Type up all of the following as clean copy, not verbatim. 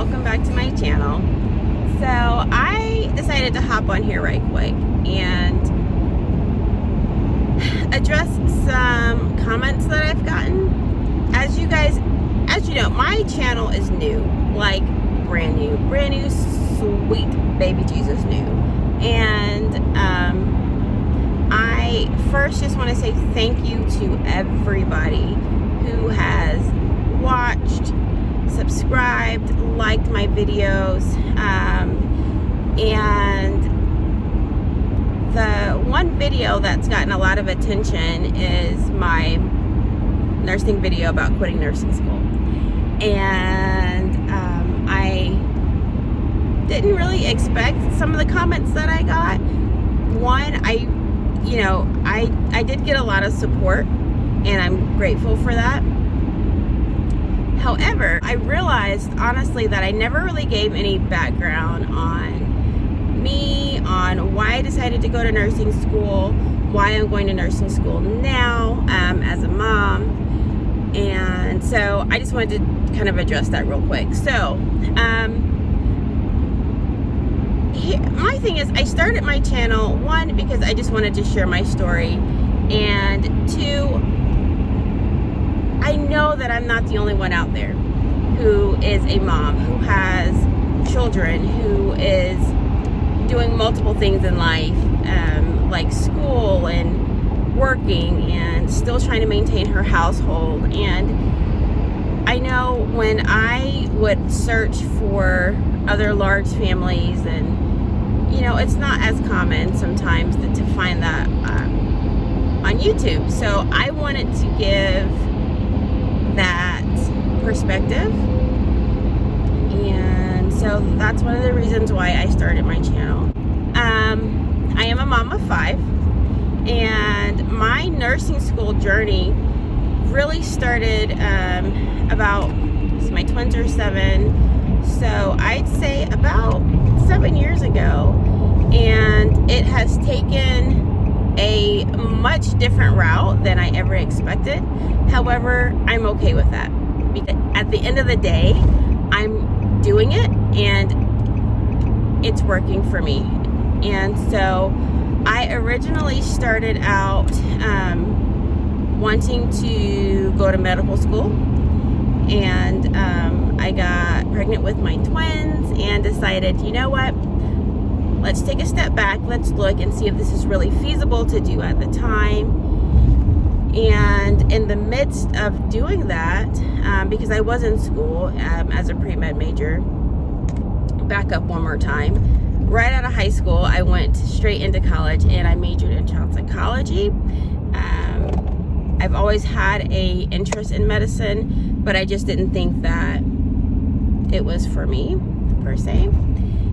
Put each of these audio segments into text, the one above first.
welcome back to my channel. So I decided to hop on here right quick and address some comments that I've gotten. As you know, my channel is new, like brand new, sweet baby Jesus new. And I first just want to say thank you to everybody who has watched, subscribed, liked my videos, and the one video that's gotten a lot of attention is my nursing video about quitting nursing school. And I didn't really expect some of the comments that I got. One, I did get a lot of support, and I'm grateful for that. However, I realized honestly that I never really gave any background on me, on why I decided to go to nursing school, why I'm going to nursing school now as a mom. And so I just wanted to kind of address that real quick. So my thing is, I started my channel, one, because I just wanted to share my story, and two, I know that I'm not the only one out there who is a mom, who has children, who is doing multiple things in life, like school and working and still trying to maintain her household. And I know when I would search for other large families, and it's not as common sometimes to find that on YouTube. So I wanted to give that perspective, and so that's one of the reasons why I started my channel. I am a mom of 5, and my nursing school journey really started my twins are 7, so I'd say about 7 years ago, and it has taken a much different route than I ever expected. However, I'm okay with that, because at the end of the day, I'm doing it and it's working for me. And so I originally started out wanting to go to medical school, and I got pregnant with my twins and decided, you know what, let's take a step back, let's look and see if this is really feasible to do at the time. And in the midst of doing that, because I was in school as a pre-med major, back up one more time, right out of high school, I went straight into college and I majored in child psychology. I've always had a interest in medicine, but I just didn't think that it was for me, per se.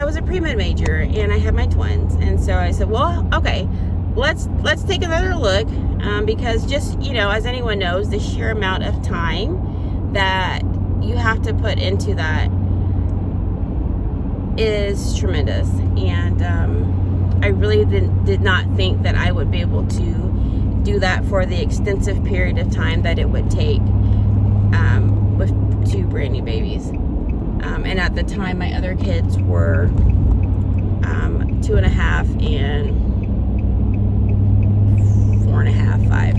I was a pre-med major and I had my twins, and so I said, well, okay, let's take another look, because just, as anyone knows, the sheer amount of time that you have to put into that is tremendous. And I really did not think that I would be able to do that for the extensive period of time that it would take with 2 brand new babies. And at the time, my other kids were 2.5 and 4.5, 5.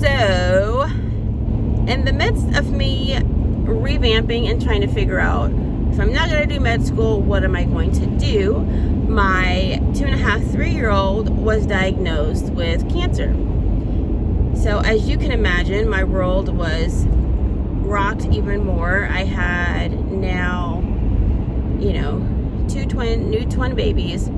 So, in the midst of me revamping and trying to figure out, if I'm not going to do med school, what am I going to do? My 2.5, 3-year-old was diagnosed with cancer. So as you can imagine, my world was rocked even more. I had now, 2 new twin babies,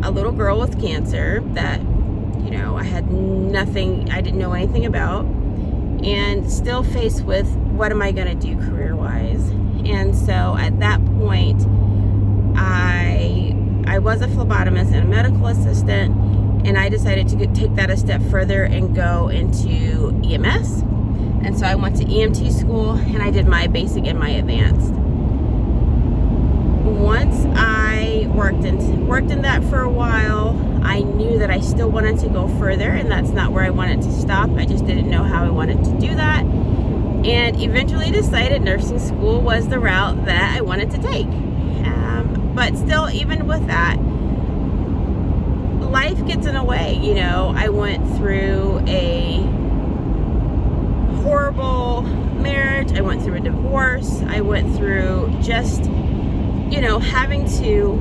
a little girl with cancer that, I had nothing, I didn't know anything about, and still faced with, what am I going to do career-wise? And so at that point, I was a phlebotomist and a medical assistant, and I decided to take that a step further and go into EMS. And so I went to EMT school, and I did my basic and my advanced. Once I worked in that for a while, I knew that I still wanted to go further, and that's not where I wanted to stop. I just didn't know how I wanted to do that. and eventually decided nursing school was the route that I wanted to take. But still, even with that, life gets in the way. You know, I went through a horrible marriage. I went through a divorce. I went through just, you know, having to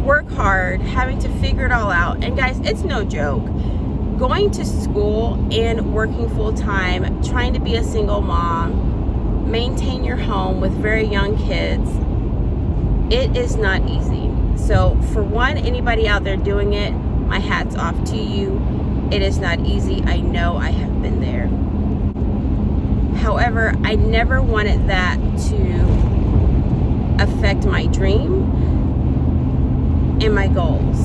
work hard, having to figure it all out. And guys, it's no joke. Going to school and working full time, trying to be a single mom, maintain your home with very young kids, it is not easy. So for one, anybody out there doing it, my hat's off to you. It is not easy. I know, I have been there. However, I never wanted that to affect my dream and my goals.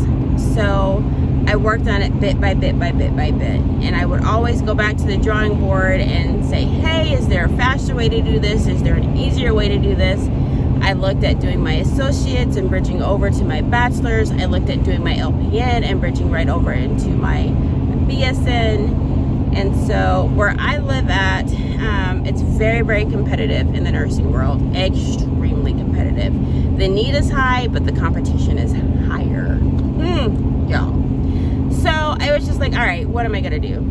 So I worked on it bit by bit by bit by bit. And I would always go back to the drawing board and say, hey, is there a faster way to do this? Is there an easier way to do this? I looked at doing my associates and bridging over to my bachelor's. I looked at doing my LPN and bridging right over into my BSN. And so where I live at, it's very, very competitive in the nursing world. Extremely competitive. The need is high, but the competition is higher. Y'all. So I was just like, all right, what am I going to do?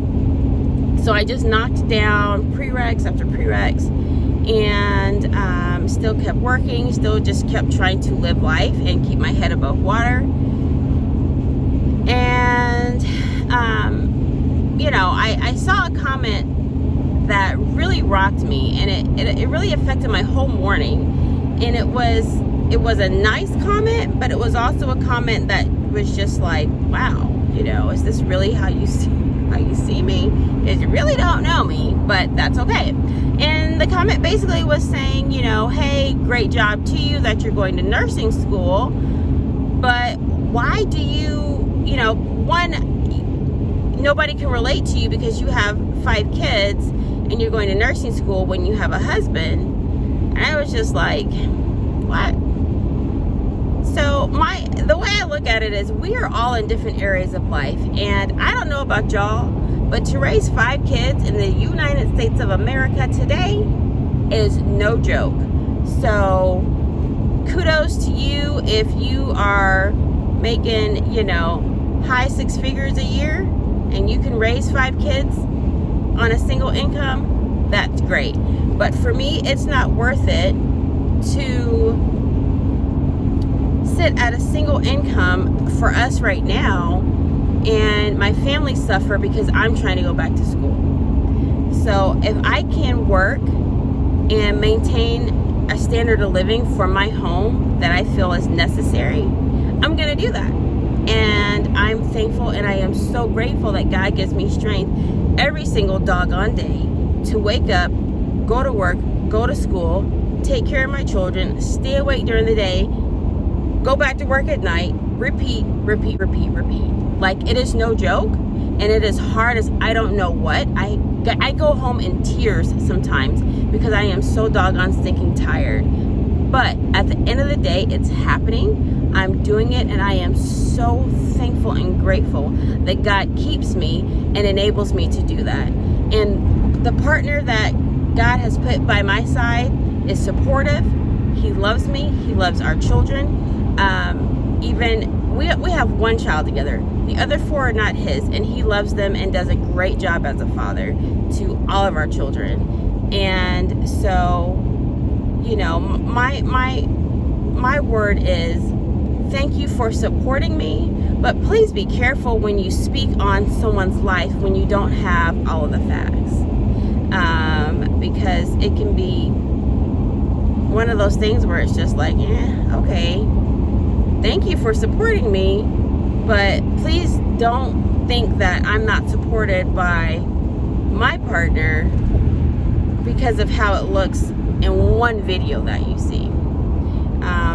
So I just knocked down prereqs after prereqs, and still kept working, still just kept trying to live life and keep my head above water. And, you know, I saw a comment that really rocked me, and it really affected my whole morning. And it was a nice comment, but it was also a comment that was just like, wow, you know, is this really how you see me? Is you really don't know me, but that's okay. And the comment basically was saying, you know, hey, great job to you that you're going to nursing school, but why do you know, one, nobody can relate to you because you have 5 kids and you're going to nursing school when you have a husband. And I was just like, what? So the way I look at it is we are all in different areas of life, and I don't know about y'all, but to raise 5 kids in the United States of America today is no joke. So kudos to you if you are making, you know, high 6 figures a year and you can raise 5 kids on a single income. That's great. But for me, it's not worth it to sit at a single income for us right now, and my family suffer because I'm trying to go back to school. So if I can work and maintain a standard of living for my home that I feel is necessary, I'm gonna do that. And I'm thankful and I am so grateful that God gives me strength every single doggone day to wake up, go to work, go to school, take care of my children, stay awake during the day, go back to work at night, repeat. Like, it is no joke, and it is hard as I don't know what. I go home in tears sometimes because I am so doggone stinking tired. But at the end of the day, it's happening. I'm doing it, and I am so thankful and grateful that God keeps me and enables me to do that. And the partner that God has put by my side is supportive. He loves me. He loves our children. Even we have 1 child together. The other 4 are not his, and he loves them and does a great job as a father to all of our children. And so, you know, my word is thank you for supporting me, but please be careful when you speak on someone's life when you don't have all of the facts, because it can be one of those things where it's just like, okay, thank you for supporting me, but please don't think that I'm not supported by my partner because of how it looks in one video that you see.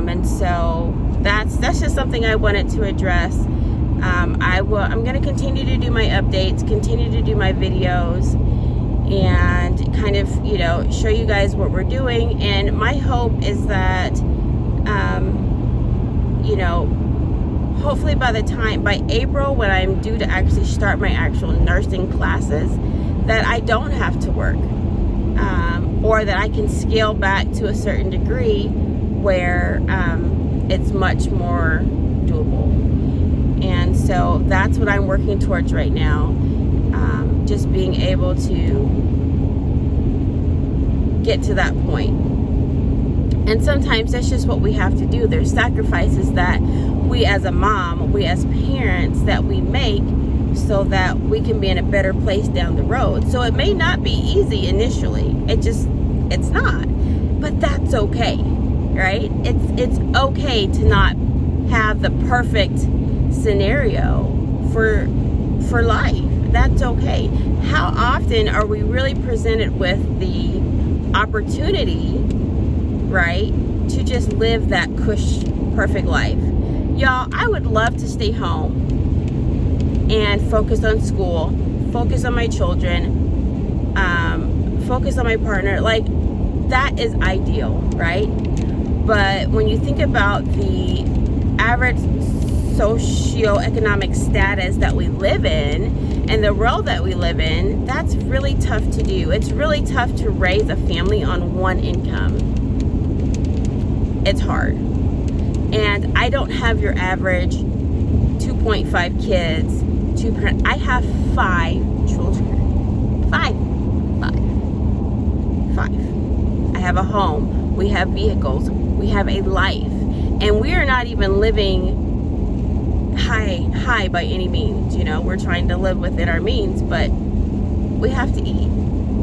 And so that's just something I wanted to address. I'm going to continue to do my updates, continue to do my videos, and kind of, you know, show you guys what we're doing. And my hope is that, you know, hopefully by April, when I'm due to actually start my actual nursing classes, that I don't have to work. or that I can scale back to a certain degree where it's much more doable. And so that's what I'm working towards right now. Just being able to get to that point. And sometimes that's just what we have to do. There's sacrifices that we as a mom, we as parents, that we make so that we can be in a better place down the road. So it may not be easy initially. It's not. But that's okay, right? It's okay to not have the perfect scenario for life. That's okay. How often are we really presented with the opportunity, right, to just live that perfect life? Y'all, I would love to stay home and focus on school, focus on my children, focus on my partner. Like, that is ideal, right? But when you think about the average socioeconomic status that we live in and the world that we live in, that's really tough to do. It's really tough to raise a family on one income. It's hard. And I don't have your average 2.5 kids. I have 5 children. Five. I have a home. We have vehicles. We have a life. And we are not even living high by any means. You know, we're trying to live within our means, but we have to eat.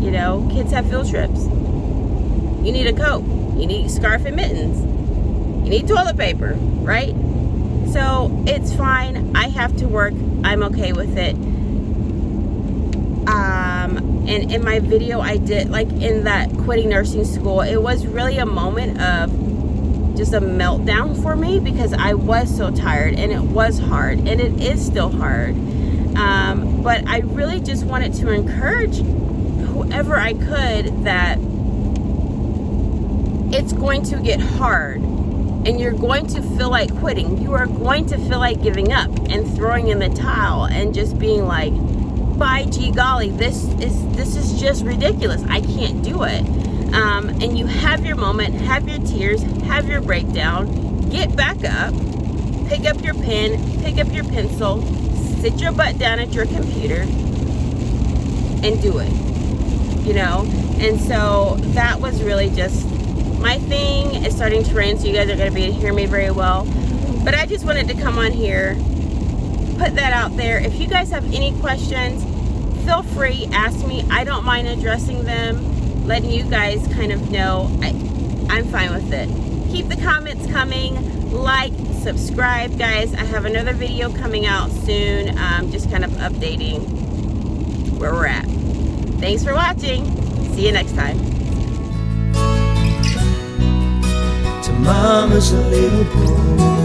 You know, kids have field trips. You need a coat. You need scarf and mittens. You need toilet paper, right? So it's fine. I have to work. I'm okay with it. And in my video I did, like in that quitting nursing school, it was really a moment of just a meltdown for me because I was so tired and it was hard and it is still hard. But I really just wanted to encourage whoever I could that it's going to get hard. And you're going to feel like quitting. You are going to feel like giving up and throwing in the towel and just being like, by gee golly, this is just ridiculous. I can't do it. And you have your moment, have your tears, have your breakdown, get back up, pick up your pen, pick up your pencil, sit your butt down at your computer and do it. You know? And so that was really just my thing. Is starting to rain, so you guys are going to be able to hear me very well. But I just wanted to come on here, put that out there. If you guys have any questions, feel free, ask me. I don't mind addressing them, letting you guys kind of know. I'm fine with it. Keep the comments coming. Like, subscribe, guys. I have another video coming out soon, just kind of updating where we're at. Thanks for watching. See you next time. Mama's a little boy.